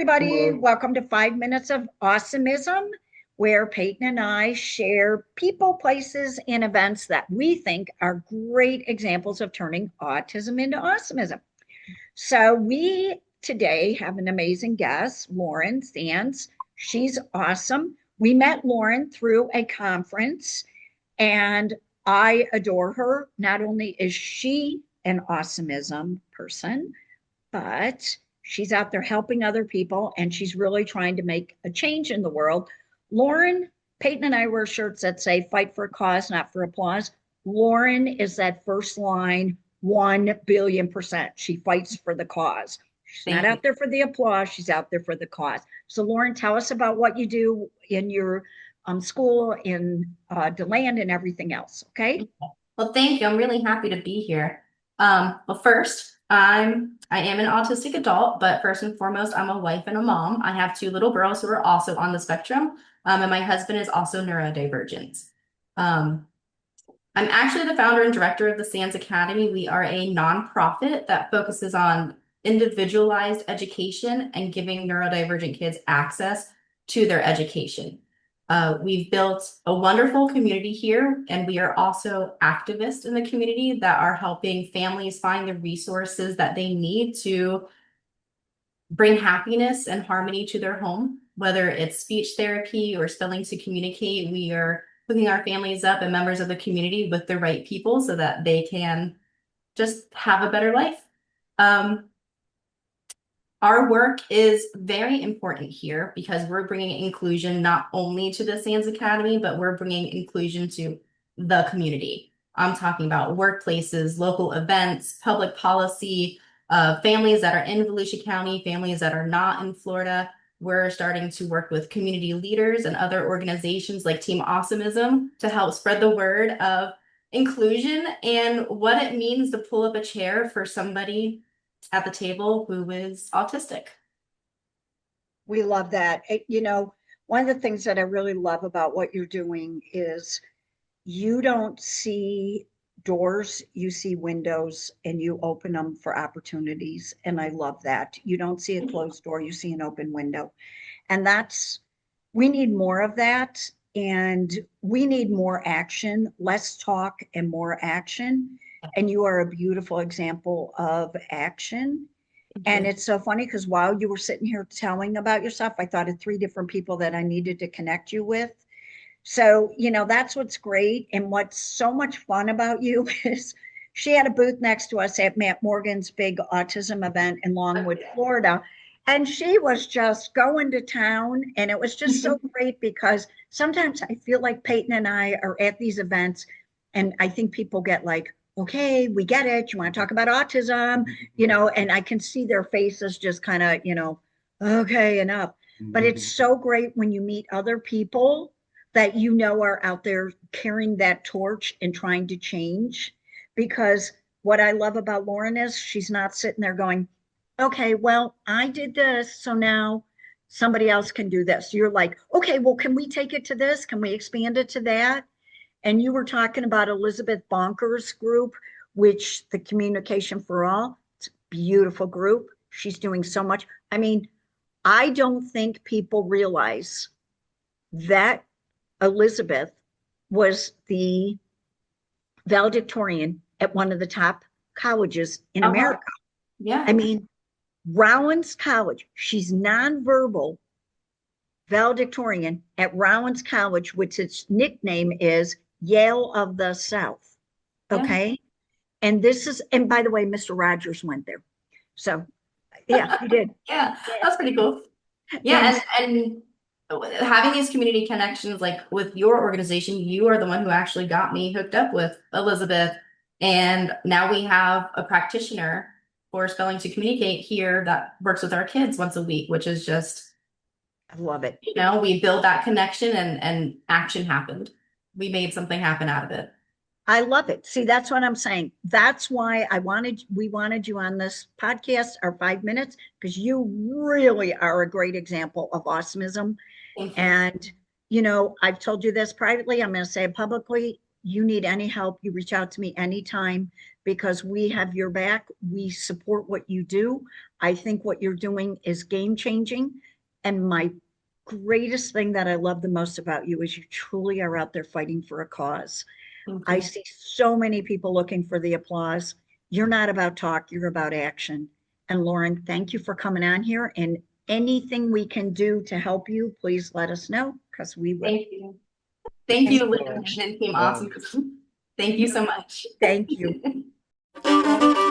everybody. Welcome to 5 Minutes of Awesomism, where Peyton and I share people, places, and events that we think are great examples of turning autism into awesomism. So, we today have an amazing guest, Lauren Sands. She's awesome. We met Lauren through a conference, and I adore her. Not only is she an awesomism person, but she's out there helping other people and she's really trying to make a change in the world. Lauren, Peyton and I wear shirts that say fight for a cause, not for applause. Lauren is that first line 1 billion percent. She fights for the cause. She's not Thank you. out there for the applause, she's out there for the cause. So, Lauren, tell us about what you do in your school, in DeLand, and everything else. Okay. Well, thank you. I'm really happy to be here. Well, first, I am an autistic adult, but first and foremost, I'm a wife and a mom. I have two little girls who are also on the spectrum, and my husband is also neurodivergent. Um, I'm actually the founder and director of the SANS Academy. We are a nonprofit that focuses on individualized education and giving neurodivergent kids access to their education. We've built a wonderful community here, and we are also activists in the community that are helping families find the resources that they need to bring happiness and harmony to their home, whether it's speech therapy or spelling to communicate. We are hooking our families up and members of the community with the right people so that they can just have a better life. Our work is very important here because we're bringing inclusion not only to the SANS Academy, but we're bringing inclusion to the community. I'm talking about workplaces, local events, public policy, families that are in Volusia County, families that are not in Florida. We're starting to work with community leaders and other organizations like Team Awesomism to help spread the word of inclusion and what it means to pull up a chair for somebody at the table who is autistic. We love that. One of the things that I really love about what you're doing is you don't see doors, you see windows and you open them for opportunities. And I love that. You don't see a closed door, you see an open window. And we need more of that. And we need more action, less talk and more action. And you are a beautiful example of action. And it's so funny because while you were sitting here telling about yourself, I thought of 3 different people that I needed to connect you with. So, that's what's great. And what's so much fun about you is she had a booth next to us at Matt Morgan's big autism event in Longwood, Florida. And she was just going to town. And it was just so great because sometimes I feel like Peyton and I are at these events and I think people get like, okay, we get it. You want to talk about autism, and I can see their faces just kind of, okay, enough. But it's so great when you meet other people that are out there carrying that torch and trying to change. Because what I love about Lauren is she's not sitting there going, okay, well, I did this, so now somebody else can do this. You're like, okay, well, can we take it to this? Can we expand it to that? And you were talking about Elizabeth Bonker's group, which the Communication for All, it's a beautiful group. She's doing so much. I mean, I don't think people realize that Elizabeth was the valedictorian at one of the top colleges in America. Yeah. I mean, Rowan's College, she's nonverbal valedictorian at Rowan's College, which its nickname is Yale of the South. Okay. Yeah. And by the way, Mr. Rogers went there. So yeah, he did. Yeah, that's pretty cool. Yeah, and having these community connections, like with your organization, you are the one who actually got me hooked up with Elizabeth. And now we have a practitioner for spelling to communicate here that works with our kids once a week, which is just, I love it. We build that connection and action happened. We made something happen out of it. I love it. See, that's what I'm saying. That's why we wanted you on this podcast, our 5 minutes, because you really are a great example of awesomism. And, I've told you this privately, I'm going to say it publicly. you need any help, you reach out to me anytime because we have your back. We support what you do. I think what you're doing is game changing. And my greatest thing that I love the most about you is you truly are out there fighting for a cause. Thank I you. see so many people looking for the applause. You're not about talk, you're about action. And Lauren, thank you for coming on here. And anything we can do to help you, please let us know because we will. Thank you. Thank Thank you, you. Lynn and Team Awesomism. Thank you so much. Thank you.